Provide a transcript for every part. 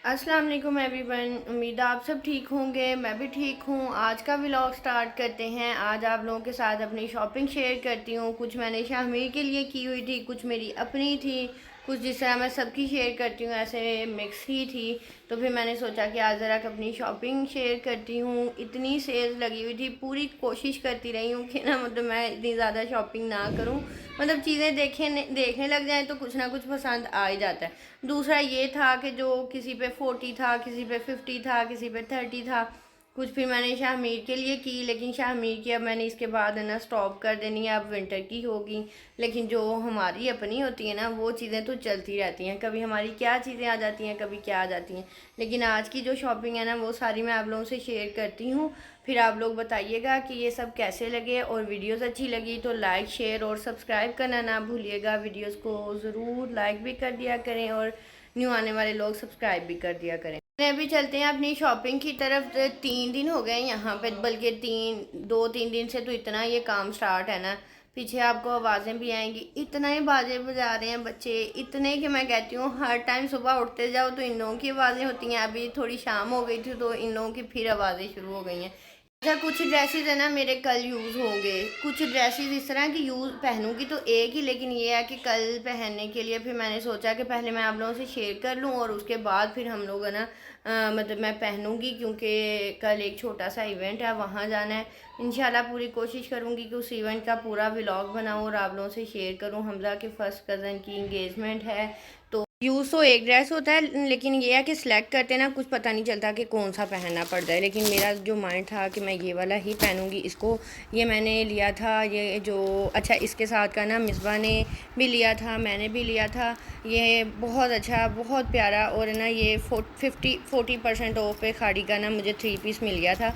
अस्सलाम वालेकुम एवरीवन। उम्मीद है आप सब ठीक होंगे, मैं भी ठीक हूँ। आज का व्लॉग स्टार्ट करते हैं। आज आप लोगों के साथ अपनी शॉपिंग शेयर करती हूँ। कुछ मैंने शाहमीर के लिए की हुई थी, कुछ मेरी अपनी थी, कुछ जिस तरह मैं सबकी शेयर करती हूँ ऐसे मिक्स ही थी। तो फिर मैंने सोचा कि आज ज़रा अपनी शॉपिंग शेयर करती हूँ। इतनी सेल्स लगी हुई थी, पूरी कोशिश करती रही हूँ कि ना मैं इतनी ज़्यादा शॉपिंग ना करूँ। चीज़ें देखने लग जाएं तो कुछ ना कुछ पसंद आ ही जाता है। दूसरा ये था कि जो किसी पे 40 था, किसी पे 50 था, किसी पे 30 था। कुछ फिर मैंने शाहमीर के लिए की, लेकिन शाहमीर की अब मैंने इसके बाद है ना स्टॉप कर देनी है, अब विंटर की होगी। लेकिन जो हमारी अपनी होती है ना वो चीज़ें तो चलती रहती हैं, कभी हमारी क्या चीज़ें आ जाती हैं, कभी क्या आ जाती हैं। लेकिन आज की जो शॉपिंग है ना वो सारी मैं आप लोगों से शेयर करती हूँ। फिर आप लोग बताइएगा कि ये सब कैसे लगे, और वीडियोस अच्छी लगी तो लाइक शेयर और सब्सक्राइब करना ना भूलिएगा। वीडियोस को ज़रूर लाइक भी कर दिया करें और न्यू आने वाले लोग सब्सक्राइब भी कर दिया करें। अभी चलते हैं अपनी शॉपिंग की तरफ। 3 दिन हो गए यहाँ पे, बल्कि 2-3 दिन से तो इतना ये काम स्टार्ट है ना। पीछे आपको आवाज़ें भी आएंगी, इतना ही बाजे बजा रहे हैं बच्चे, इतने कि मैं कहती हूँ हर टाइम सुबह उठते जाओ तो इन लोगों की आवाज़ें होती हैं। अभी थोड़ी शाम हो गई थी तो इन लोगों की फिर आवाज़ें शुरू हो गई हैं। अच्छा, कुछ ड्रेसेस है ना मेरे कल यूज़ होंगे, कुछ ड्रेसेस इस तरह की यूज़ पहनूंगी तो एक ही, लेकिन ये है कि कल पहनने के लिए फिर मैंने सोचा कि पहले मैं आप लोगों से शेयर कर लूँ और उसके बाद फिर हम लोग है ना मैं पहनूंगी, क्योंकि कल एक छोटा सा इवेंट है, वहाँ जाना है। इंशाल्लाह पूरी कोशिश करूँगी कि उस इवेंट का पूरा व्लॉग बनाऊँ और आप लोगों से शेयर करूँ। हमजा के फर्स्ट कज़न की इंगेजमेंट है, तो यूज़ तो एक ड्रेस होता है, लेकिन ये है कि सिलेक्ट करते ना कुछ पता नहीं चलता कि कौन सा पहनना पड़ता है। लेकिन मेरा जो माइंड था कि मैं ये वाला ही पहनूंगी इसको। ये मैंने लिया था, ये जो अच्छा इसके साथ का ना मिसबा ने भी लिया था, मैंने भी लिया था। ये बहुत अच्छा, बहुत प्यारा, और ना ये 40% ऑफ पे खाड़ी का ना मुझे 3 पीस मिल गया था।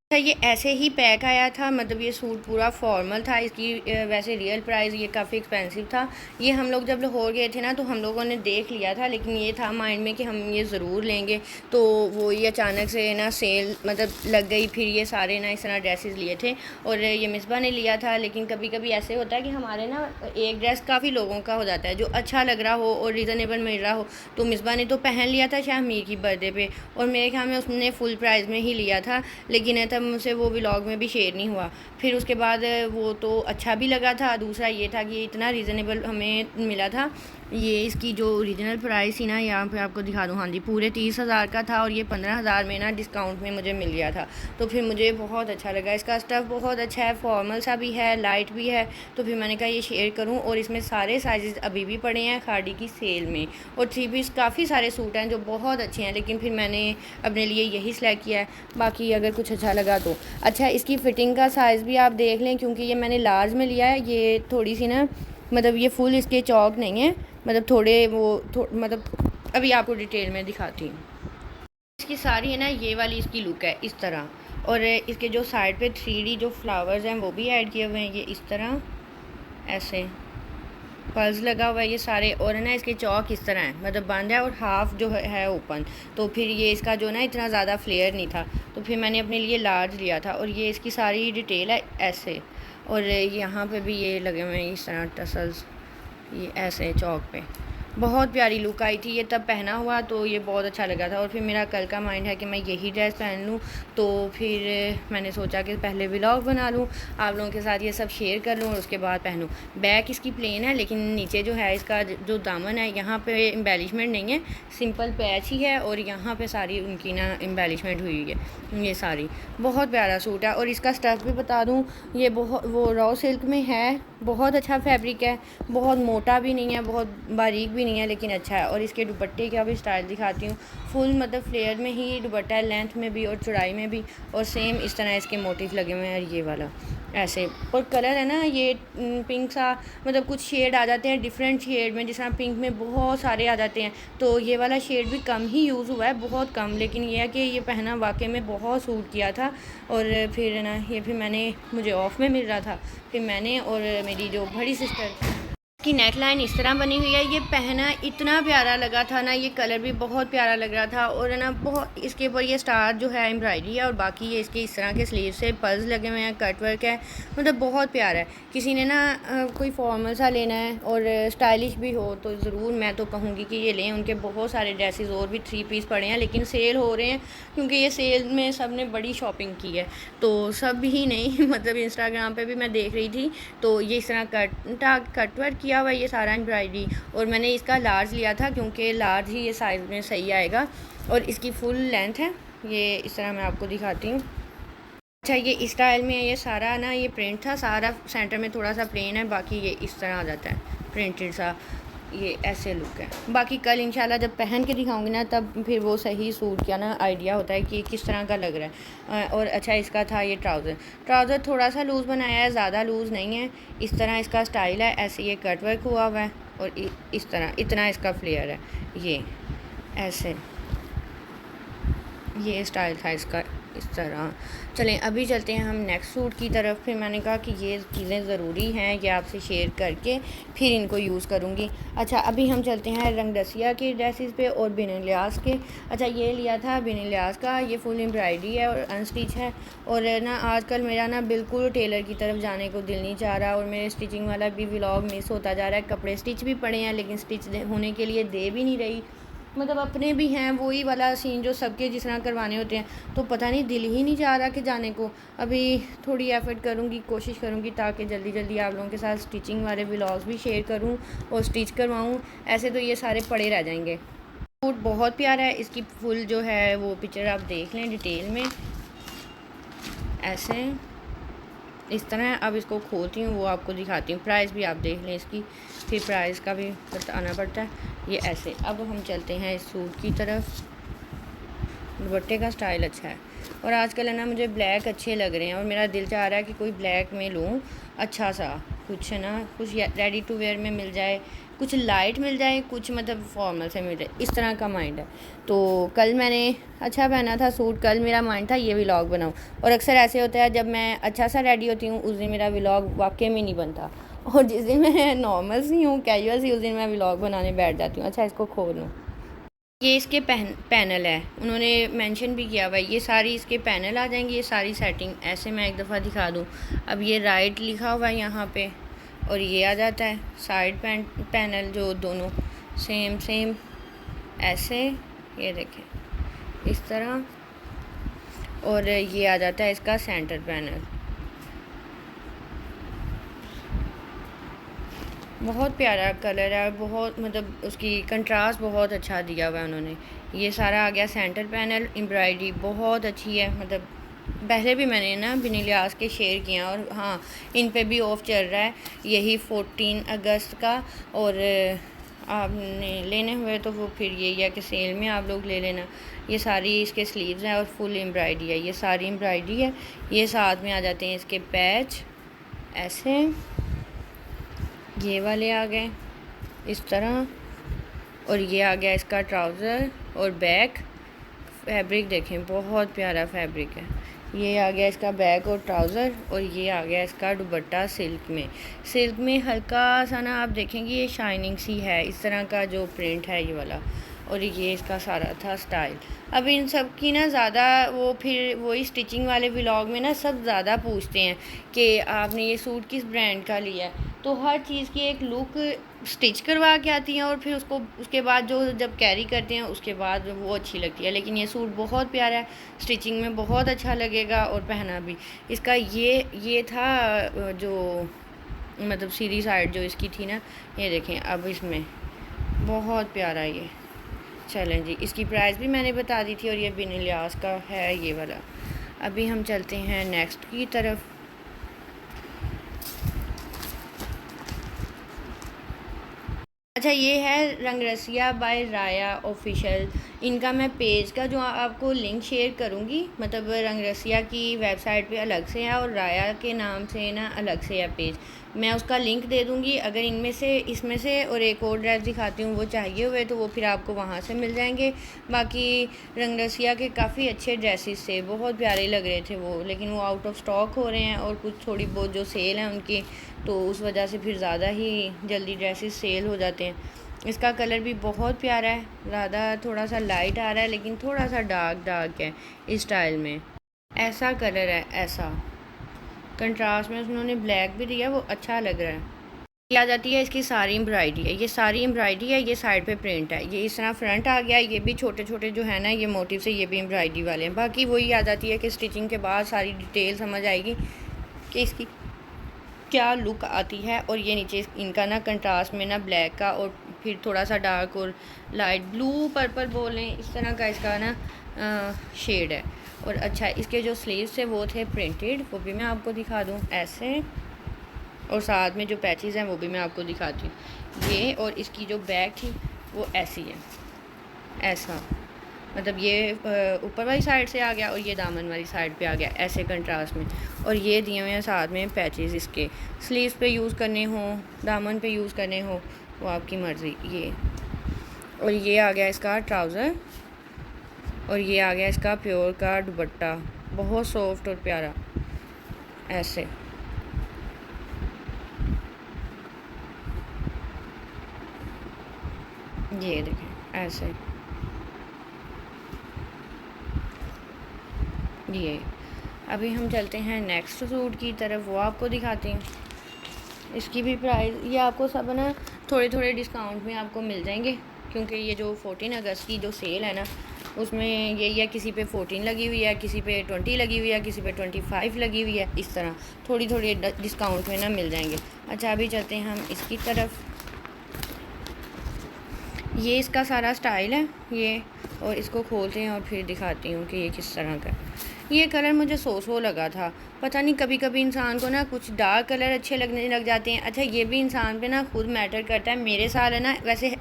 अच्छा, ये ऐसे ही पैक आया था, ये सूट पूरा फॉर्मल था। इसकी वैसे रियल प्राइस ये काफ़ी एक्सपेंसिव था। ये हम लोग जब लाहौर गए थे ना तो हम लोगों ने देख लिया था, लेकिन ये था माइंड में कि हम ये ज़रूर लेंगे। तो वो ये अचानक से ना सेल लग गई, फिर ये सारे ना इस तरह ड्रेसेस लिए थे और ये मिसबा ने लिया था। लेकिन कभी कभी ऐसे होता है कि हमारे ना एक ड्रेस काफ़ी लोगों का हो जाता है, जो अच्छा लग रहा हो और रिज़नेबल मिल रहा हो। तो मिसबा ने तो पहन लिया था शाहमीर की बर्थडे पे, और मेरे ख्याल में उसने फुल प्राइस में ही लिया था, लेकिन तब मुझसे वो व्लॉग में भी शेयर नहीं हुआ। फिर उसके बाद वो तो अच्छा भी लगा था। दूसरा ये था कि इतना रीज़नेबल हमें मिला था। ये इसकी जो ओरिजिनल प्राइस थी ना, यहाँ पे आपको दिखा दूँ, हाँ जी, पूरे 30,000 का था और ये 15,000 में ना डिस्काउंट में मुझे मिल गया था। तो फिर मुझे बहुत अच्छा लगा। इसका स्टफ़ बहुत अच्छा है, फॉर्मल सा भी है, लाइट भी है। तो फिर मैंने कहा ये शेयर करूँ, और इसमें सारे साइज़ अभी भी पड़े हैं खाड़ी की सेल में। और 3 पीस काफ़ी सारे सूट हैं जो बहुत अच्छे हैं, लेकिन फिर मैंने अपने लिए यही सिलेक्ट किया है। बाकी अगर कुछ अच्छा लगा तो अच्छा। इसकी फ़िटिंग का साइज़ भी आप देख लें, क्योंकि ये मैंने लार्ज में लिया है। ये थोड़ी सी ना ये फुल इसके चौक नहीं है, थोड़े अभी आपको डिटेल में दिखाती हूँ। इसकी सारी है ना ये वाली इसकी लुक है इस तरह, और इसके जो साइड पे 3D जो फ्लावर्स हैं वो भी ऐड किए हुए हैं, ये इस तरह ऐसे पर्ल्स लगा हुआ है ये सारे। और ना इसके चौक इस तरह है, बंद है और हाफ जो है ओपन। तो फिर ये इसका जो ना इतना ज़्यादा फ्लेयर नहीं था, तो फिर मैंने अपने लिए लार्ज लिया था। और ये इसकी सारी डिटेल है ऐसे, और यहाँ पे भी ये लगे हुए हैं इस तरह टसल्स, ये ऐसे चौक पे। बहुत प्यारी लुक आई थी ये तब पहना हुआ, तो ये बहुत अच्छा लगा था। और फिर मेरा कल का माइंड है कि मैं यही ड्रेस पहन लूँ, तो फिर मैंने सोचा कि पहले व्लॉग बना लूँ, आप लोगों के साथ ये सब शेयर कर लूँ और उसके बाद पहनूँ। बैक इसकी प्लेन है, लेकिन नीचे जो है इसका जो दामन है यहाँ पे एम्बेलिशमेंट नहीं है, सिंपल पैच ही है, और यहाँ पे सारी उनकी ना एम्बेलिशमेंट हुई है ये सारी। बहुत प्यारा सूट है। और इसका स्टफ़ भी बता दूँ, ये बहुत वो रॉ सिल्क में है, बहुत अच्छा फैब्रिक है, बहुत मोटा भी नहीं है, बहुत बारीक भी नहीं है, लेकिन अच्छा है। और इसके दुपट्टे का भी स्टाइल दिखाती हूँ, फुल फ्लेयर में ही दुपट्टा है, लेंथ में भी और चौड़ाई में भी, और सेम इस तरह इसके मोटिव लगे हुए हैं ये वाला ऐसे। और कलर है ना ये पिंक सा, कुछ शेड आ जाते हैं डिफरेंट शेड में, जिस तरह पिंक में बहुत सारे आ जाते हैं, तो ये वाला शेड भी कम ही यूज़ हुआ है, बहुत कम। लेकिन ये है कि ये पहना वाकई में बहुत सूट किया था। और फिर ना ये फिर मुझे ऑफ में मिल रहा था, फिर मैंने और मेरी जो बड़ी सिस्टर की नेक लाइन इस तरह बनी हुई है। ये पहना इतना प्यारा लगा था ना, ये कलर भी बहुत प्यारा लग रहा था। और है ना बहुत इसके ऊपर ये स्टार जो है एम्ब्रॉयडरी है, और बाकी ये इसके इस तरह के स्लीव से पर्ल्स लगे हुए हैं, कट वर्क है, मतलब बहुत प्यारा है। किसी ने ना कोई फॉर्मल सा लेना है और स्टाइलिश भी हो तो ज़रूर मैं तो कहूँगी कि ये लें। उनके बहुत सारे ड्रेसेस और भी 3 पीस पड़े हैं, लेकिन सेल हो रहे हैं क्योंकि ये सेल में सब ने बड़ी शॉपिंग की है। तो सब ही नहीं मतलब इंस्टाग्राम पे भी मैं देख रही थी, तो ये इस तरह कट वर्क किया हुआ ये सारा एम्ब्रॉयडरी। और मैंने इसका लार्ज लिया था क्योंकि लार्ज ही ये साइज़ में सही आएगा। और इसकी फुल लेंथ है, ये इस तरह मैं आपको दिखाती हूँ। अच्छा, ये इस स्टाइल में है। ये सारा ना ये प्रिंट था, सारा सेंटर में थोड़ा सा प्लेन है, बाकी ये इस तरह आ जाता है प्रिंटेड सा, ये ऐसे लुक है। बाकी कल इंशाल्लाह जब पहन के दिखाऊंगी ना, तब फिर वो सही सूट का ना आइडिया होता है कि किस तरह का लग रहा है। और अच्छा, इसका था ये ट्राउज़र थोड़ा सा लूज़ बनाया है, ज़्यादा लूज़ नहीं है। इस तरह इसका स्टाइल है, ऐसे ये कट वर्क हुआ हुआ है और इस तरह इतना इसका फ्लेयर है, ये ऐसे ये स्टाइल था इसका इस तरह। चलें अभी चलते हैं हम नेक्स्ट सूट की तरफ। फिर मैंने कहा कि ये चीज़ें ज़रूरी हैं, ये आपसे शेयर करके फिर इनको यूज़ करूँगी। अच्छा, अभी हम चलते हैं रंगदसिया के ड्रेसेस पे और बिन लियास के। अच्छा, ये लिया था बिन लियास का, ये फुल एम्ब्रॉयडरी है और अनस्टिच है। और ना आजकल मेरा ना बिल्कुल टेलर की तरफ जाने को दिल नहीं चाह रहा, और मेरे स्टिचिंग वाला भी व्लॉग मिस होता जा रहा है। कपड़े स्टिच भी पड़े हैं लेकिन स्टिच होने के लिए दे भी नहीं रही, मतलब अपने भी हैं वही वाला सीन जो सबके जिस तरह करवाने होते हैं, तो पता नहीं दिल ही नहीं चाह रहा कि जाने को। अभी थोड़ी एफर्ट करूँगी, कोशिश करूँगी ताकि जल्दी जल्दी आप लोगों के साथ स्टिचिंग वाले व्लॉग्स भी शेयर करूँ और स्टिच करवाऊँ। ऐसे तो ये सारे पड़े रह जाएंगे। सूट बहुत प्यारा है, इसकी फुल जो है वो पिक्चर आप देख लें डिटेल में, ऐसे इस तरह। अब इसको खोलती हूँ, वो आपको दिखाती हूँ। प्राइस भी आप देख लें इसकी, फिर प्राइस का भी बताना पड़ता है। ये ऐसे। अब हम चलते हैं इस सूट की तरफ। दुपट्टे का स्टाइल अच्छा है, और आजकल है ना मुझे ब्लैक अच्छे लग रहे हैं, और मेरा दिल चाह रहा है कि कोई ब्लैक में लूँ अच्छा सा कुछ, है ना, कुछ रेडी टू वेयर में मिल जाए, कुछ लाइट मिल जाए, कुछ मतलब फॉर्मल से मिल जाए, इस तरह का माइंड है। तो कल मैंने अच्छा पहना था सूट, कल मेरा माइंड था ये व्लॉग बनाऊँ, और अक्सर ऐसे होता है जब मैं अच्छा सा रेडी होती हूँ उस दिन मेरा व्लॉग वाकई में नहीं बनता, और जिस दिन मैं नॉर्मल सी हूँ, कैजुअल सी, उस दिन मैं व्लॉग बनाने बैठ जाती हूँ। अच्छा, इसको खोल लूँ। ये इसके पैनल है, उन्होंने मेंशन भी किया हुआ है, ये सारी इसके पैनल आ जाएंगे, ये सारी सेटिंग। ऐसे मैं एक दफ़ा दिखा दूँ। अब ये राइट लिखा हुआ है यहाँ पे, और ये आ जाता है साइड पैनल जो दोनों सेम ऐसे, ये देखें इस तरह। और ये आ जाता है इसका सेंटर पैनल। बहुत प्यारा कलर है, बहुत मतलब उसकी कंट्रास्ट बहुत अच्छा दिया हुआ है उन्होंने। ये सारा आ गया सेंटर पैनल, एम्ब्रॉयडरी बहुत अच्छी है। मतलब पहले भी मैंने ना बिन लियास के शेयर किया, और हाँ इन पे भी ऑफ चल रहा है यही 14 अगस्त का। और आपने लेने हुए तो वो फिर यही है कि सेल में आप लोग ले लेना। ये सारी इसके स्लीव्स हैं और फुल एम्ब्रॉयडरी है, ये सारी एम्ब्रॉयडरी है। ये साथ में आ जाते हैं इसके पैच, ऐसे ये वाले आ गए इस तरह। और ये आ गया इसका ट्राउज़र और बैक। फैब्रिक देखें बहुत प्यारा फैब्रिक है। ये आ गया इसका बैक और ट्राउज़र, और ये आ गया इसका दुपट्टा सिल्क में हल्का सा ना आप देखेंगे ये शाइनिंग सी है, इस तरह का जो प्रिंट है ये वाला। और ये इसका सारा था स्टाइल। अब इन सब की ना ज़्यादा वो फिर वही स्टिचिंग वाले व्लॉग में ना सब ज़्यादा पूछते हैं कि आपने ये सूट किस ब्रांड का लिया है, तो हर चीज़ की एक लुक स्टिच करवा के आती हैं, और फिर उसको उसके बाद जो जब कैरी करते हैं उसके बाद वो अच्छी लगती है। लेकिन ये सूट बहुत प्यारा है, स्टिचिंग में बहुत अच्छा लगेगा और पहना भी। इसका ये था जो मतलब सीधी साइड जो इसकी थी ना, ये देखें अब इसमें बहुत प्यारा ये। चलें जी, इसकी प्राइस भी मैंने बता दी थी, और ये बिन लियास का है ये वाला। अभी हम चलते हैं नेक्स्ट की तरफ। अच्छा, ये है रंगरसिया बाय राया ऑफिशियल। इनका मैं पेज का जो आपको लिंक शेयर करूँगी, मतलब रंगरसिया की वेबसाइट पे अलग से है और राया के नाम से ना अलग से है पेज, मैं उसका लिंक दे दूँगी। अगर इनमें से इसमें से और एक और ड्रेस दिखाती हूँ वो चाहिए हुए तो वो फिर आपको वहाँ से मिल जाएंगे। बाकी रंगरसिया के काफ़ी अच्छे ड्रेसेस थे, बहुत प्यारे लग रहे थे वो, लेकिन वो आउट ऑफ स्टॉक हो रहे हैं और कुछ थोड़ी बहुत जो सेल है उनकी, तो उस वजह से फिर ज़्यादा ही जल्दी ड्रेसेस सेल हो जाते हैं। इसका कलर भी बहुत प्यारा है, ज़्यादा थोड़ा सा लाइट आ रहा है लेकिन थोड़ा सा डार्क डार्क है इस स्टाइल में। ऐसा कलर है, ऐसा कंट्रास्ट में उन्होंने ब्लैक भी दिया, वो अच्छा लग रहा है। ये आ जाती है इसकी सारी एम्ब्रॉयडरी है, ये सारी एम्ब्रॉयडरी है, ये साइड पे प्रिंट है, ये इस तरह फ्रंट आ गया। ये भी छोटे छोटे जो है ना ये मोटिव से ये भी एम्ब्रॉयडरी वाले हैं। बाकी वही आ जाती है कि स्टिचिंग के बाद सारी डिटेल समझ आएगी कि इसकी क्या लुक आती है। और ये नीचे इनका ना कंट्रास्ट में ना ब्लैक का और फिर थोड़ा सा डार्क और लाइट ब्लू पर्पल बोल लें, इस तरह का इसका ना शेड है। और अच्छा, इसके जो स्लीव्स थे वो थे प्रिंटेड, वो भी मैं आपको दिखा दूँ ऐसे, और साथ में जो पैचेस हैं वो भी मैं आपको दिखाती हूँ ये। और इसकी जो बैक थी वो ऐसी है, ऐसा, मतलब ये ऊपर वाली साइड से आ गया और ये दामन वाली साइड पे आ गया ऐसे कंट्रास्ट में। और ये दिए हुए हैं साथ में पैचेस, इसके स्लीव्स पे यूज़ करने हों, दामन पे यूज़ करने हो, वो आपकी मर्ज़ी। ये और ये आ गया इसका ट्राउज़र, और ये आ गया इसका प्योर का दुपट्टा, बहुत सॉफ्ट और प्यारा ऐसे। ये देखें ऐसे, ये। अभी हम चलते हैं नेक्स्ट सूट की तरफ, वो आपको दिखाते हैं। इसकी भी प्राइस ये आपको सब ना थोड़े थोड़े डिस्काउंट में आपको मिल जाएंगे, क्योंकि ये जो 14 अगस्त की जो सेल है ना उसमें यही है, किसी पे 14 लगी हुई है, किसी पे 20 लगी हुई है, किसी पे 25 लगी हुई है, इस तरह थोड़ी थोड़ी डिस्काउंट में ना मिल जाएंगे। अच्छा, अभी चलते हैं हम इसकी तरफ। ये इसका सारा स्टाइल है ये, और इसको खोलते हैं और फिर दिखाती हूँ कि ये किस तरह का। ये कलर मुझे सो लगा था, पता नहीं, कभी कभी इंसान को ना कुछ डार्क कलर अच्छे लगने लग जाते हैं। अच्छा, ये भी इंसान पे ना खुद मैटर करता है। मेरे साथ है ना, वैसे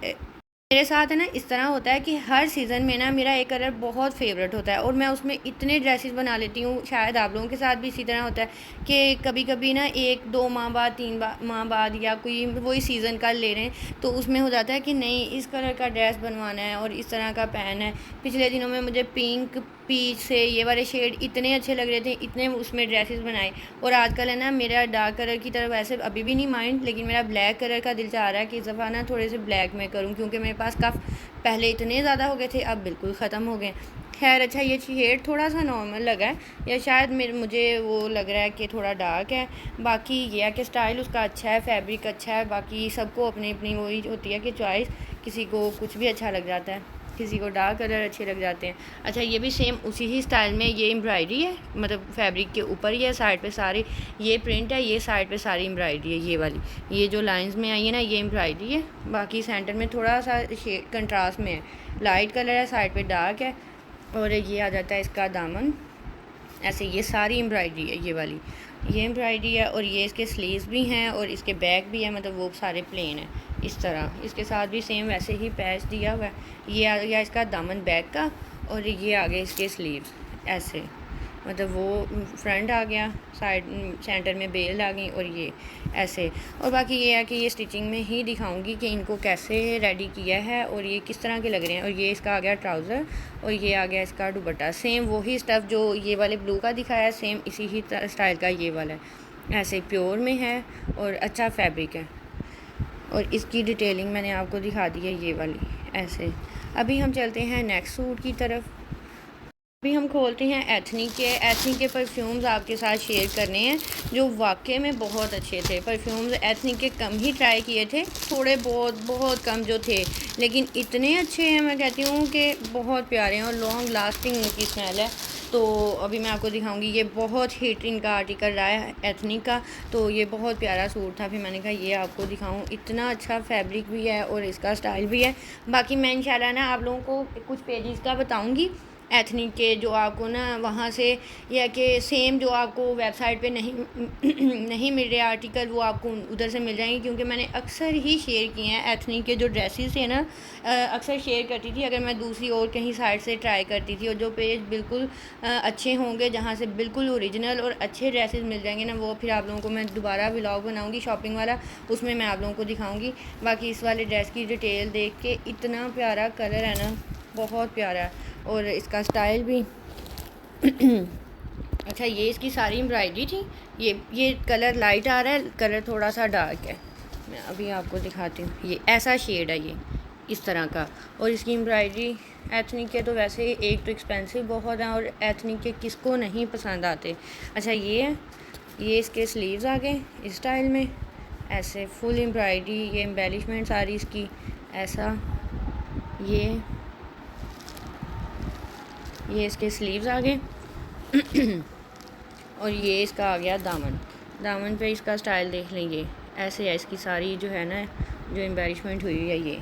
मेरे साथ है ना इस तरह होता है कि हर सीज़न में ना मेरा एक कलर बहुत फेवरेट होता है और मैं उसमें इतने ड्रेसेस बना लेती हूँ। शायद आप लोगों के साथ भी इसी तरह होता है कि कभी कभी ना 1-2 माह बाद 3 माह बाद या कोई वही सीज़न का ले रहे हैं तो उसमें हो जाता है कि नहीं, इस कलर का ड्रेस बनवाना है और इस तरह का पहनना है। पिछले दिनों में मुझे पिंक पीच से ये वाले शेड इतने अच्छे लग रहे थे, इतने उसमें ड्रेसेस बनाए। और आजकल है ना मेरा डार्क कलर की तरफ वैसे अभी भी नहीं माइंड, लेकिन मेरा ब्लैक कलर का दिल चाह रहा है कि इस दफ़ा ना थोड़े से ब्लैक में करूँ, क्योंकि मेरे पास पहले इतने ज़्यादा हो गए थे, अब बिल्कुल ख़त्म हो गए। खैर अच्छा, ये शेड थोड़ा सा नॉर्मल लगा है, या शायद मुझे वो लग रहा है कि थोड़ा डार्क है। बाकी ये है कि स्टाइल उसका अच्छा है, फैब्रिक अच्छा है। बाकी सबको अपनी अपनी वही होती है कि चॉइस, किसी को कुछ भी अच्छा लग जाता है, किसी को डार्क कलर अच्छे लग जाते हैं। अच्छा, ये भी सेम उसी ही स्टाइल में ये एम्ब्रॉयडरी है, मतलब फैब्रिक के ऊपर ही है, साइड पे सारी ये प्रिंट है, ये साइड पे सारी एम्ब्रॉयडरी है। ये वाली ये जो लाइंस में आई है ना ये एम्ब्रॉयडरी है, बाकी सेंटर में थोड़ा सा शेड कंट्रास्ट में है, लाइट कलर है, साइड पे डार्क है। और ये आ जाता है इसका दामन ऐसे, ये सारी एम्ब्रॉयडरी है, ये वाली ये एम्ब्रॉयडरी है। और ये इसके स्लीव्स भी हैं और इसके बैक भी है, मतलब वो सारे प्लेन है इस तरह। इसके साथ भी सेम वैसे ही पैच दिया हुआ है। ये आ गया इसका दामन बैक का, और ये आ गए इसके स्लीव्स ऐसे, मतलब वो फ्रंट आ गया, साइड सेंटर में बेल आ गई, और ये ऐसे। और बाकी ये है कि ये स्टिचिंग में ही दिखाऊंगी कि इनको कैसे रेडी किया है और ये किस तरह के लग रहे हैं। और ये इसका आ गया ट्राउज़र, और ये आ गया इसका दुपट्टा, सेम वही स्टफ़ जो ये वाले ब्लू का दिखाया है, सेम इसी ही स्टाइल का ये वाला है, ऐसे प्योर में है और अच्छा फैब्रिक है। और इसकी डिटेलिंग मैंने आपको दिखा दी है ये वाली ऐसे। अभी हम चलते हैं नेक्स्ट सूट की तरफ। अभी हम खोलते हैं एथनिक के परफ्यूम्स आपके साथ शेयर करने हैं जो वाकई में बहुत अच्छे थे। परफ्यूम्स एथनिक के कम ही ट्राई किए थे, थोड़े बहुत कम जो थे, लेकिन इतने अच्छे हैं, मैं कहती हूँ कि बहुत प्यारे हैं और लॉन्ग लास्टिंग उनकी स्मेल है। तो अभी मैं आपको दिखाऊंगी, ये बहुत हिट इनका आर्टिकल रहा है एथनिक का, तो ये बहुत प्यारा सूट था, फिर मैंने कहा ये आपको दिखाऊं। इतना अच्छा फैब्रिक भी है और इसका स्टाइल भी है। बाकी मैं इंशाल्लाह ना आप लोगों को कुछ पेजेस का बताऊंगी एथनिक के जो आपको ना वहाँ से, या कि सेम जो आपको वेबसाइट पे नहीं नहीं मिल रहे आर्टिकल, वो आपको उधर से मिल जाएंगे। क्योंकि मैंने अक्सर ही शेयर किए हैं एथनिक के जो ड्रेसेस है ना, अक्सर शेयर करती थी अगर मैं दूसरी और कहीं साइट से ट्राई करती थी। और जो पेज बिल्कुल अच्छे होंगे, जहाँ से बिल्कुल ओरिजिनल और अच्छे ड्रेसेस मिल जाएंगे ना, वो फिर आप लोगों को मैं दोबारा व्लॉग बनाऊँगी शॉपिंग वाला, उसमें मैं आप लोगों को दिखाऊँगी। बाकी इस वाले ड्रेस की डिटेल देख के, इतना प्यारा कलर है ना, बहुत प्यारा है, और इसका स्टाइल भी अच्छा, ये इसकी सारी एम्ब्रॉयडरी थी। ये कलर लाइट आ रहा है, कलर थोड़ा सा डार्क है। मैं अभी आपको दिखाती हूँ, ये ऐसा शेड है, ये इस तरह का। और इसकी एम्ब्रॉयडरी, एथनिक के तो वैसे एक तो एक्सपेंसिव बहुत हैं, और एथनिक के किसको नहीं पसंद आते। अच्छा, ये है, ये इसके स्लीव्स आ गए इस स्टाइल में, ऐसे फुल एम्ब्रॉयडरी, ये एम्बेलिशमेंट सारी इसकी ऐसा। ये इसके स्लीव्स आ गए और ये इसका आ गया दामन। दामन पे इसका स्टाइल देख लेंगे, ऐसे है इसकी सारी जो है ना, जो एम्बेलिशमेंट हुई है। ये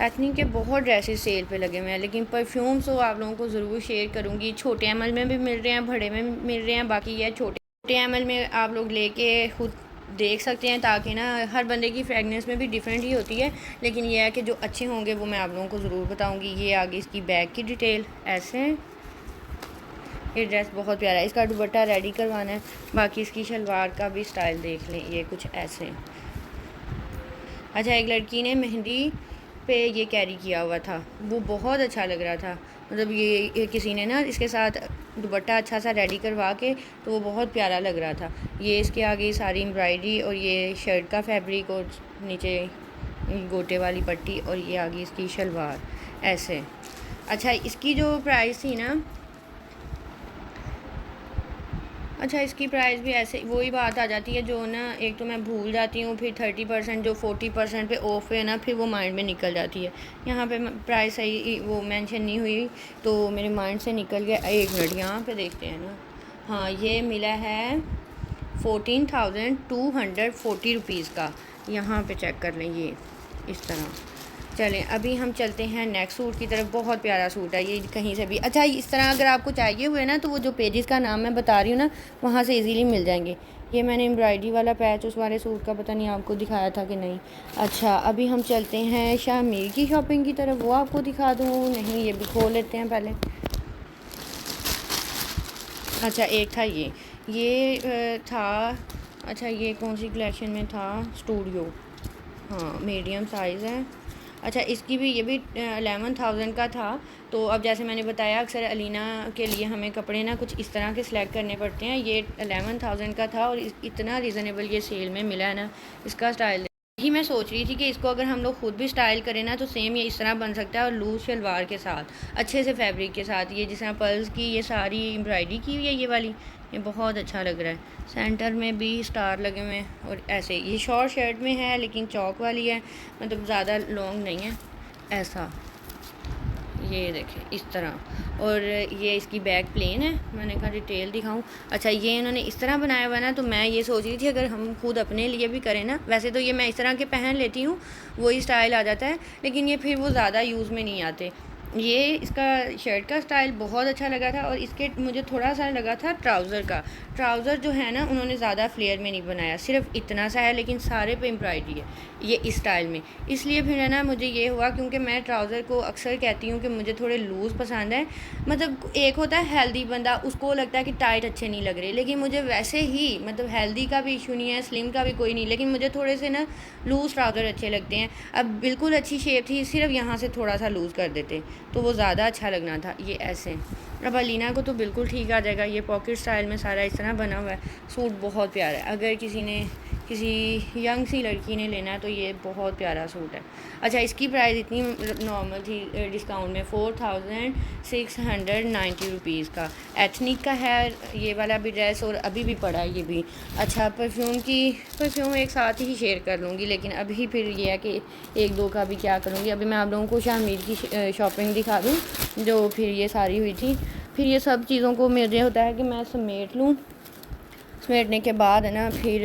एथनिक के बहुत ड्रेसेस सेल पे लगे हुए हैं, लेकिन परफ्यूम्स तो आप लोगों को ज़रूर शेयर करूँगी। छोटे एमएल में भी मिल रहे हैं, बड़े में मिल रहे हैं। बाकी ये छोटे एमएल में आप लोग लेके खुद देख सकते हैं, ताकि ना हर बंदे की फ्रेगनेंस में भी डिफरेंट ही होती है। लेकिन यह है कि जो अच्छे होंगे वो मैं आप लोगों को ज़रूर बताऊंगी। ये आगे इसकी बैग की डिटेल ऐसे है। ये ड्रेस बहुत प्यारा है, इसका दुपट्टा रेडी करवाना है। बाकी इसकी शलवार का भी स्टाइल देख लें, ये कुछ ऐसे है। अच्छा, एक लड़की ने मेहंदी पे ये कैरी किया हुआ था, वो बहुत अच्छा लग रहा था। मतलब ये किसी ने ना इसके साथ दुपट्टा अच्छा सा रेडी करवा के, तो वो बहुत प्यारा लग रहा था। ये इसके आगे सारी एम्ब्रॉयडरी, और ये शर्ट का फैब्रिक, और नीचे गोटे वाली पट्टी, और ये आगे इसकी शलवार ऐसे। अच्छा, इसकी जो प्राइस थी ना, अच्छा इसकी प्राइस भी ऐसे, वही बात आ जाती है जो ना, एक तो मैं भूल जाती हूँ, फिर 30% जो 40% पे ऑफ है ना, फिर वो माइंड में निकल जाती है। यहाँ पे प्राइस सही वो मेंशन नहीं हुई, तो मेरे माइंड से निकल गया। एक मिनट, यहाँ पे देखते हैं ना। हाँ, ये मिला है 14,240 रुपीज़ का। यहाँ पे चेक कर लें, ये इस तरह। चलें, अभी हम चलते हैं नेक्स्ट सूट की तरफ। बहुत प्यारा सूट है ये, कहीं से भी। अच्छा, इस तरह अगर आपको चाहिए हुए ना, तो वो जो पेजेस का नाम मैं बता रही हूँ ना, वहाँ से इजीली मिल जाएंगे। ये मैंने एम्ब्रॉयडरी वाला पैच उस वाले सूट का पता नहीं आपको दिखाया था कि नहीं। अच्छा, अभी हम चलते हैं शामीर की शॉपिंग की तरफ, वो आपको दिखा दूँ। नहीं, ये भी खोल लेते हैं पहले। अच्छा, एक था ये था। अच्छा, ये कौन सी कलेक्शन में था? स्टूडियो, हाँ, मीडियम साइज़ है। अच्छा, इसकी भी, ये भी 11,000 का था। तो अब जैसे मैंने बताया, अक्सर अलीना के लिए हमें कपड़े ना कुछ इस तरह के सिलेक्ट करने पड़ते हैं। ये 11,000 का था, और इतना रीज़नेबल ये सेल में मिला है ना। इसका स्टाइल ही मैं सोच रही थी कि इसको अगर हम लोग खुद भी स्टाइल करें ना, तो सेम ये इस तरह बन सकता है, और लूज़ शलवार के साथ, अच्छे से फैब्रिक के साथ। ये जिस तरह पर्ल्स की ये सारी एम्ब्रॉयडरी की हुई है, ये वाली, ये बहुत अच्छा लग रहा है। सेंटर में भी स्टार लगे हुए हैं, और ऐसे ये शॉर्ट शर्ट में है, लेकिन चौक वाली है, मतलब ज़्यादा लॉन्ग नहीं है। ऐसा, ये देखें इस तरह। और ये इसकी बैक प्लेन है, मैंने कहा डिटेल दिखाऊं। अच्छा, ये इन्होंने इस तरह बनाया हुआ है ना, तो मैं ये सोच रही थी अगर हम खुद अपने लिए भी करें ना, वैसे तो ये मैं इस तरह के पहन लेती हूँ, वही स्टाइल आ जाता है, लेकिन ये फिर वो ज़्यादा यूज़ में नहीं आते। ये इसका शर्ट का स्टाइल बहुत अच्छा लगा था, और इसके मुझे थोड़ा सा लगा था ट्राउज़र का। ट्राउज़र जो है ना, उन्होंने ज़्यादा फ्लेयर में नहीं बनाया, सिर्फ इतना सा है, लेकिन सारे पे एम्ब्रॉयडरी है ये इस स्टाइल में। इसलिए फिर है ना, मुझे ये हुआ, क्योंकि मैं ट्राउज़र को अक्सर कहती हूँ कि मुझे थोड़े लूज़ पसंद है। मतलब एक होता है हेल्दी बंदा, उसको लगता है कि टाइट अच्छे नहीं लग रहे, लेकिन मुझे वैसे ही, मतलब हेल्दी का भी इशू नहीं है, स्लिम का भी कोई नहीं, लेकिन मुझे थोड़े से ना लूज़ ट्राउज़र अच्छे लगते हैं। अब बिल्कुल अच्छी शेप थी, सिर्फ यहाँ से थोड़ा सा लूज़ कर देते तो वो ज़्यादा अच्छा लगना था। ये ऐसे, अब अलीना को तो बिल्कुल ठीक आ जाएगा। ये पॉकेट स्टाइल में सारा इस तरह बना हुआ है। सूट बहुत प्यारा है, अगर किसी यंग सी लड़की ने लेना है तो ये बहुत प्यारा सूट है। अच्छा, इसकी प्राइस इतनी नॉर्मल थी, डिस्काउंट में 4,690 रुपीज़ का। एथनिक का है ये वाला भी ड्रेस, और अभी भी पड़ा है ये भी। अच्छा, परफ्यूम एक साथ ही शेयर कर लूँगी, लेकिन अभी फिर ये है कि एक दो का भी क्या करूँगी। अभी मैं आप लोगों को शामीर की शॉपिंग दिखा दूँ, जो फिर ये सारी हुई थी। फिर ये सब चीज़ों को मुझे होता है कि मैं समेट लूँ, समेटने के बाद है ना, फिर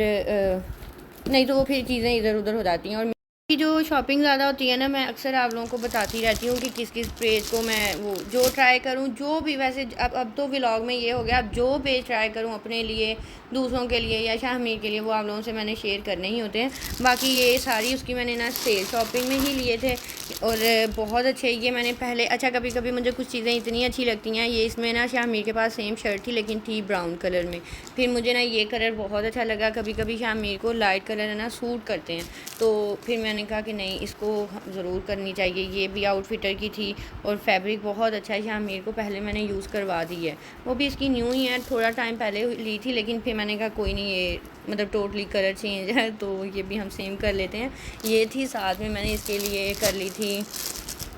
नहीं तो वो फिर चीज़ें इधर उधर हो जाती हैं, और कि जो शॉपिंग ज़्यादा होती है ना, मैं अक्सर आप लोगों को बताती रहती हूँ कि किस किस पेज को मैं वो जो ट्राई करूँ, जो भी वैसे अब तो व्लॉग में ये हो गया, अब जो पेज ट्राई करूँ अपने लिए, दूसरों के लिए या शाहमीर के लिए, वो आप लोगों से मैंने शेयर करने ही होते हैं। बाकी ये सारी उसकी मैंने ना सेल शॉपिंग में ही लिए थे और बहुत अच्छे ये मैंने पहले, अच्छा कभी कभी मुझे कुछ चीज़ें इतनी अच्छी लगती हैं, ये इसमें ना शाहमीर के पास सेम शर्ट थी लेकिन थी ब्राउन कलर में, फिर मुझे ना ये कलर बहुत अच्छा लगा। कभी कभी शाहमीर को लाइट कलर है ना सूट करते हैं, तो फिर मैंने कहा कि नहीं इसको ज़रूर करनी चाहिए। ये भी आउटफिटर की थी और फैब्रिक बहुत अच्छा है, शाहमीर को पहले मैंने यूज़ करवा दी है, वो भी इसकी न्यू ही है, थोड़ा टाइम पहले ली थी, लेकिन फिर मैंने कहा कोई नहीं, ये मतलब टोटली कलर चेंज है तो ये भी हम सेम कर लेते हैं। ये थी साथ में मैंने इसके लिए कर ली थी।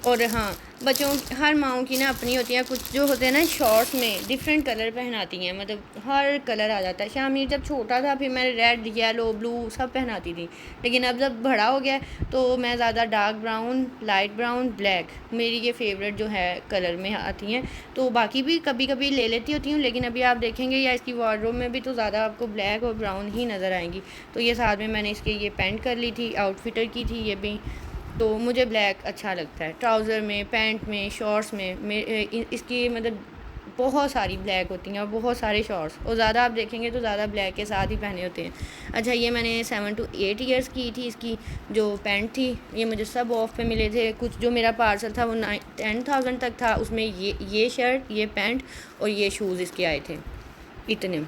और हाँ, बच्चों हर माओं की ना अपनी होती है, कुछ जो होते हैं ना शॉर्ट्स में डिफरेंट कलर पहनाती हैं, मतलब हर कलर आ जाता है। शामिर जब छोटा था फिर मैं रेड येलो ब्लू सब पहनाती थी, लेकिन अब जब बड़ा हो गया तो मैं ज़्यादा dark brown, light brown, black मेरी ये फेवरेट जो है कलर में आती हैं। तो बाकी भी कभी कभी ले लेती होती हूँ, लेकिन अभी आप देखेंगे या इसकी वार्डरोब में भी तो ज़्यादा आपको ब्लैक और ब्राउन ही नज़र आएंगी। तो ये साथ में मैंने इसके ये पैंट कर ली थी, आउटफिटर की थी ये भी, तो मुझे ब्लैक अच्छा लगता है ट्राउज़र में, पैंट में, शॉर्ट्स में। इसकी मतलब बहुत सारी ब्लैक होती हैं और बहुत सारे शॉर्ट्स, और ज़्यादा आप देखेंगे तो ज़्यादा ब्लैक के साथ ही पहने होते हैं। अच्छा ये मैंने 7 to 8 ईयर्स की थी इसकी जो पैंट थी, ये मुझे सब ऑफ पे मिले थे। कुछ जो मेरा पार्सल था वो 10,000 तक था, उसमें ये शर्ट, ये पैंट और ये शूज़ इसके आए थे, इतने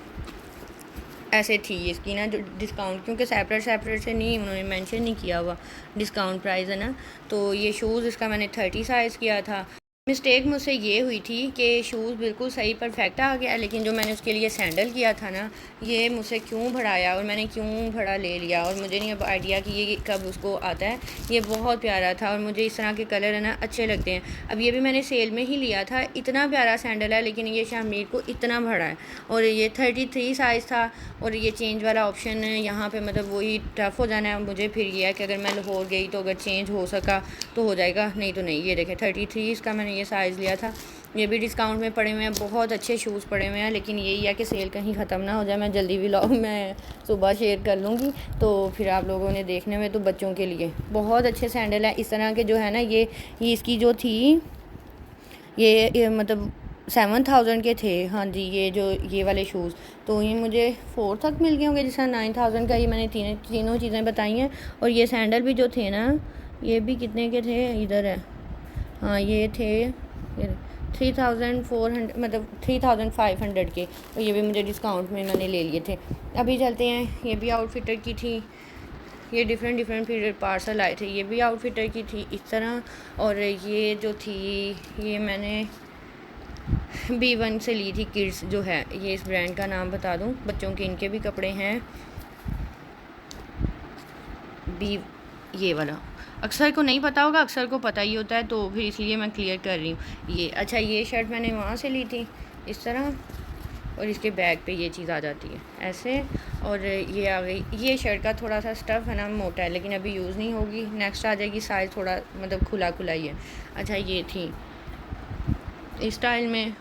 ऐसे थी इसकी ना जो डिस्काउंट, क्योंकि सेपरेट से नहीं उन्होंने मेंशन नहीं किया हुआ डिस्काउंट प्राइस है ना। तो ये शूज़ इसका मैंने 30 साइज़ किया था। मिस्टेक मुझसे ये हुई थी कि शूज़ बिल्कुल सही परफेक्ट आ गया, लेकिन जो मैंने उसके लिए सैंडल किया था ना, ये मुझसे क्यों बढ़ाया और मैंने क्यों भड़ा ले लिया, और मुझे नहीं अब आइडिया कि ये कब उसको आता है। ये बहुत प्यारा था और मुझे इस तरह के कलर है ना अच्छे लगते हैं। अब ये भी मैंने सेल में ही लिया था, इतना प्यारा सैंडल है, लेकिन ये शाहमीर को इतना भड़ा है। और ये 33 साइज़ था, और ये चेंज वाला ऑप्शन यहाँ पर मतलब वही टफ़ हो जाना है मुझे। फिर ये है कि अगर मैं लाहौर गई तो अगर चेंज हो सका तो हो जाएगा, नहीं तो नहीं। ये देखें 33 इसका मैंने ये साइज़ लिया था, ये भी डिस्काउंट में पड़े हुए हैं, बहुत अच्छे शूज़ पड़े हुए हैं। लेकिन यही है कि सेल कहीं ख़त्म ना हो जाए, मैं जल्दी व्लॉग मैं सुबह शेयर कर लूँगी, तो फिर आप लोगों ने देखने में। तो बच्चों के लिए बहुत अच्छे सैंडल हैं इस तरह के जो है ना, ये इसकी जो थी ये मतलब 7,000 के थे। हाँ जी, ये वाले शूज़ तो ये मुझे 4 तक मिल गए होंगे, जैसा 9,000 का। ये मैंने तीनों चीज़ें बताई हैं। और ये सैंडल भी जो थे ना, ये भी कितने के थे, इधर है, हाँ ये थे 3,400 मतलब 3,500 के, और ये भी मुझे डिस्काउंट में मैंने ले लिए थे। अभी चलते हैं, ये भी आउटफिटर की थी, ये डिफरेंट पीरियड पार्सल आए थे, ये भी आउटफिटर की थी इस तरह। और ये जो थी ये मैंने B1 से ली थी, किड्स जो है, ये इस ब्रांड का नाम बता दूं, बच्चों के इनके भी कपड़े हैं। ये वाला अक्सर को नहीं पता होगा, अक्सर को पता ही होता है, तो फिर इसलिए मैं क्लियर कर रही हूँ ये। अच्छा ये शर्ट मैंने वहाँ से ली थी इस तरह, और इसके बैग पे ये चीज़ आ जाती है ऐसे, और ये आ गई। ये शर्ट का थोड़ा सा स्टफ़ है ना मोटा है, लेकिन अभी यूज़ नहीं होगी, नेक्स्ट आ जाएगी। साइज़ थोड़ा मतलब खुला ही है। अच्छा ये थी इस स्टाइल में,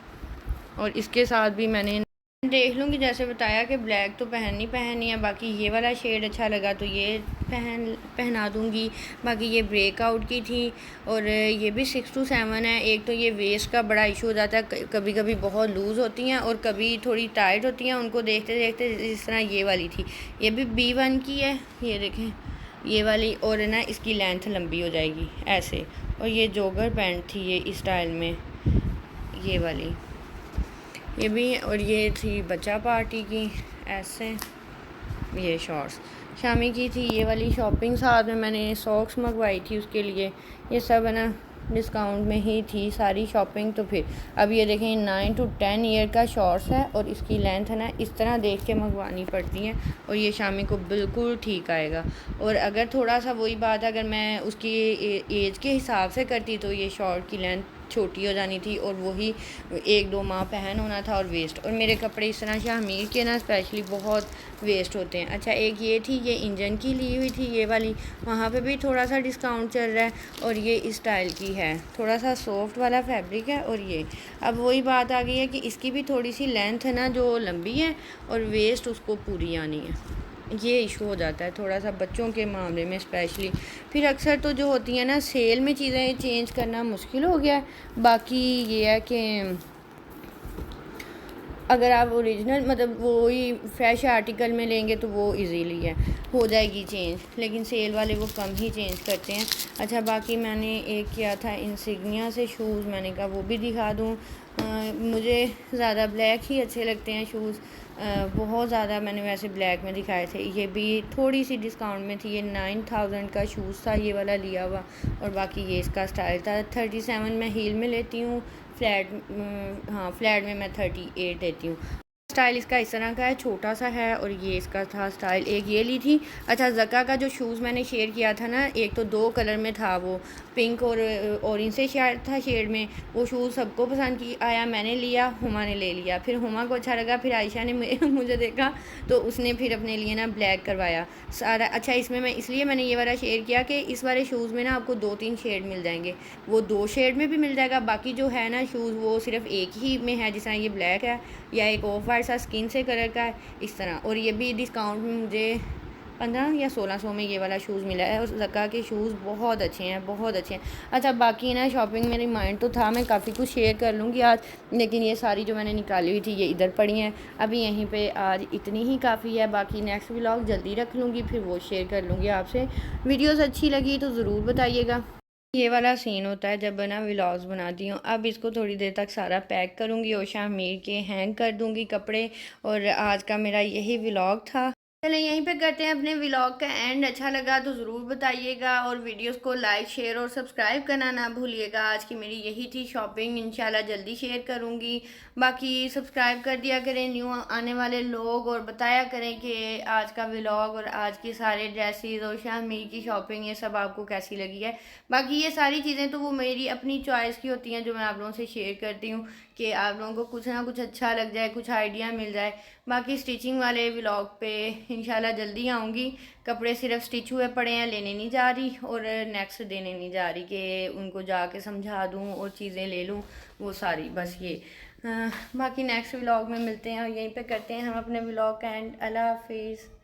और इसके साथ भी मैंने देख लूँगी, जैसे बताया कि ब्लैक तो पहननी है। बाकी ये वाला शेड अच्छा लगा तो ये पहना दूँगी। बाकी ये ब्रेकआउट की थी, और ये भी 6 to 7 है। एक तो ये वेस्ट का बड़ा इशू हो जाता है, कभी कभी बहुत लूज़ होती हैं और कभी थोड़ी टाइट होती हैं, उनको देखते देखते। जिस तरह ये वाली थी, ये भी B1 की है, ये देखें ये वाली, और ना इसकी लेंथ लंबी हो जाएगी ऐसे। और ये जॉगर पैंट थी ये इस स्टाइल में, ये वाली ये भी। और ये थी बच्चा पार्टी की ऐसे, ये शॉर्ट्स शामी की थी ये वाली शॉपिंग। साथ में मैंने सॉक्स मंगवाई थी उसके लिए, ये सब है ना डिस्काउंट में ही थी सारी शॉपिंग। तो फिर अब ये देखें 9 to 10 ईयर का शॉर्ट्स है, और इसकी लेंथ है ना इस तरह देख के मंगवानी पड़ती है, और ये शामी को बिल्कुल ठीक आएगा। और अगर थोड़ा सा वही बात, अगर मैं उसकी एज के हिसाब से करती तो ये शॉर्ट की लेंथ छोटी हो जानी थी, और वही 1-2 माह पहन होना था, और वेस्ट। और मेरे कपड़े इस तरह शामीर के ना स्पेशली बहुत वेस्ट होते हैं। अच्छा एक ये थी, ये इंजन की ली हुई थी ये वाली, वहाँ पे भी थोड़ा सा डिस्काउंट चल रहा है। और ये इस स्टाइल की है, थोड़ा सा सॉफ्ट वाला फैब्रिक है। और ये अब वही बात आ गई है कि इसकी भी थोड़ी सी लेंथ है ना जो लंबी है, और वेस्ट उसको पूरी आनी है। ये इशू हो जाता है थोड़ा सा बच्चों के मामले में स्पेशली। फिर अक्सर तो जो होती है ना सेल में चीज़ें चेंज करना मुश्किल हो गया है। बाकी ये है कि अगर आप ओरिजिनल मतलब वही फ्रेश आर्टिकल में लेंगे तो वो इजीली है हो जाएगी चेंज, लेकिन सेल वाले वो कम ही चेंज करते हैं। अच्छा बाकी मैंने एक किया था इंसिग्निया से शूज़, मैंने कहा वो भी दिखा दूँ। मुझे ज़्यादा ब्लैक ही अच्छे लगते हैं शूज़। बहुत ज़्यादा मैंने वैसे ब्लैक में दिखाए थे। ये भी थोड़ी सी डिस्काउंट में थी। ये 9000 का शूज़ था ये वाला लिया हुआ, और बाकी ये इसका स्टाइल था। 37 मैं हील में लेती हूँ, फ्लैट हाँ फ्लैट में मैं 38 देती हूँ। स्टाइल इसका इस तरह का है, छोटा सा है, और ये इसका था स्टाइल। एक ये ली थी। अच्छा ज़का का जो शूज़ मैंने शेयर किया था ना, एक तो 2 कलर में था, वो पिंक और ऑरेंज से शायद था शेड में। वो शूज़ सबको पसंद की आया, मैंने लिया, हुमा ने ले लिया। फिर हुमा को अच्छा लगा, फिर आयशा ने मुझे देखा तो उसने फिर अपने लिए ना ब्लैक करवाया सारा। अच्छा इसमें मैंने ये वाला शेयर किया कि इस वाले शूज़ में ना आपको 2-3 शेड मिल जाएंगे। वो 2 शेड में भी मिल जाएगा, बाकी जो है ना शूज़ वो सिर्फ एक ही में है, जिस तरह ये ब्लैक है या एक ऑफ वाइट सा स्किन से कलर का है इस तरह। और ये भी डिस्काउंट में मुझे 15 या 1600 में ये वाला शूज़ मिला है। और ज़का के शूज़ बहुत अच्छे हैं, बहुत अच्छे हैं। अच्छा बाकी ना शॉपिंग मेरी माइंड तो था मैं काफ़ी कुछ शेयर कर लूँगी आज, लेकिन ये सारी जो मैंने निकाली हुई थी ये इधर पड़ी हैं। अभी यहीं पे आज इतनी ही काफ़ी है, बाकी नेक्स्ट व्लॉग जल्दी रख लूँगी, फिर वो शेयर कर लूँगी आपसे। वीडियोज़ अच्छी लगी तो ज़रूर बताइएगा। ये वाला सीन होता है जब ना व्लॉग्स बनाती हूँ। अब इसको थोड़ी देर तक सारा पैक करूँगी और शामीर के हैंग कर दूँगी कपड़े। और आज का मेरा यही व्लॉग था। चलें यहीं पे करते हैं अपने व्लॉग का एंड। अच्छा लगा तो ज़रूर बताइएगा, और वीडियोस को लाइक शेयर और सब्सक्राइब करना ना भूलिएगा। आज की मेरी यही थी शॉपिंग, इंशाल्लाह जल्दी शेयर करूँगी। बाकी सब्सक्राइब कर दिया करें न्यू आने वाले लोग, और बताया करें कि आज का व्लॉग और आज की सारे ड्रेसेस और शामी की शॉपिंग ये सब आपको कैसी लगी है। बाकी ये सारी चीज़ें तो वो मेरी अपनी चॉइस की होती हैं, जो मैं आप लोगों से शेयर करती हूँ कि आप लोगों को कुछ ना कुछ अच्छा लग जाए, कुछ आइडिया मिल जाए। बाकी स्टिचिंग वाले व्लॉग पे इंशाल्लाह जल्दी आऊँगी। कपड़े सिर्फ स्टिच हुए पड़े हैं, लेने नहीं जा रही, और नेक्स्ट देने नहीं जा रही कि उनको जाके समझा दूँ और चीज़ें ले लूँ, वो सारी बस ये। बाकी नेक्स्ट व्लॉग में मिलते हैं, और यहीं पे करते हैं हम अपने व्लॉग का एंड। अल्लाह हाफिज़।